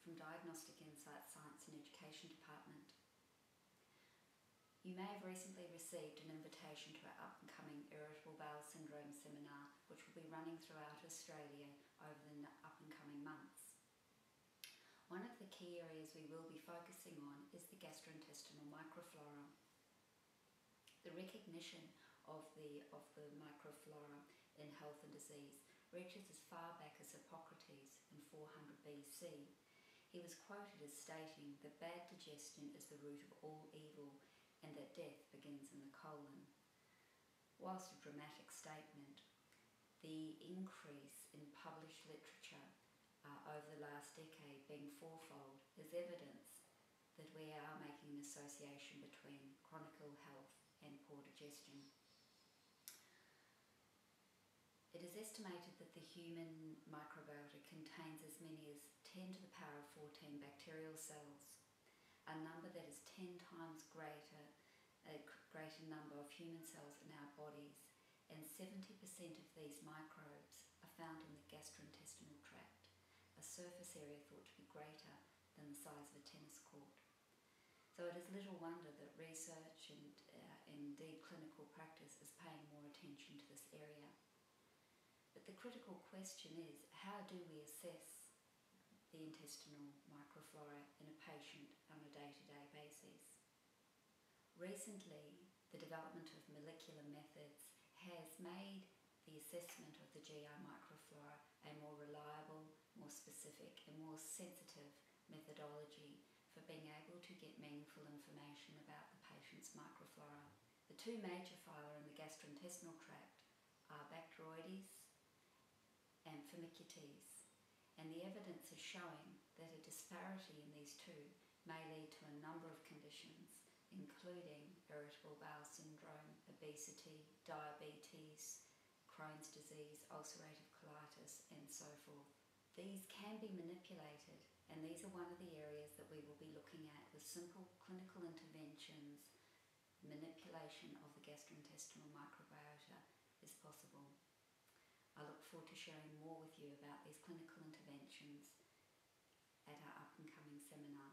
from Diagnostic Insight Science and Education Department. You may have recently received an invitation to our up-and-coming Irritable Bowel Syndrome seminar, which will be running throughout Australia over the up-and-coming months. One of the key areas we will be focusing on is the gastrointestinal microflora. The recognition of the microflora in health and disease reaches as far back as Hippocrates in 400 BC. He was quoted as stating that bad digestion is the root of all evil and that death begins in the colon. Whilst a dramatic statement, the increase in published literature over the last decade being fourfold is evidence that we are making an association between chronic ill health and poor digestion. It is estimated that the human microbiota contains as many as 10 to the power of 14 bacterial cells, a number that is 10 times greater, a greater number of human cells in our bodies, and 70% of these microbes are found in the gastrointestinal tract, a surface area thought to be greater than the size of a tennis court. So it is little wonder that research and indeed clinical practice is paying more attention to this area. But the critical question is, how do we assess the intestinal microflora in a patient on a day-to-day basis? Recently, the development of molecular methods has made the assessment of the GI microflora a more reliable, more specific and more sensitive methodology for being able to get meaningful information about the patient's microflora. The two major phyla in the gastrointestinal tract are Bacteroides and Firmicutes, and the evidence is showing that a disparity in these two may lead to a number of conditions, including irritable bowel syndrome, obesity, diabetes, Crohn's disease, ulcerative colitis, and so forth. These can be manipulated, and these are one of the areas that we will be looking at with simple clinical interventions. Manipulation of the gastrointestinal microbiota is possible. I look forward to sharing more with you about these clinical interventions at our up-and-coming seminar.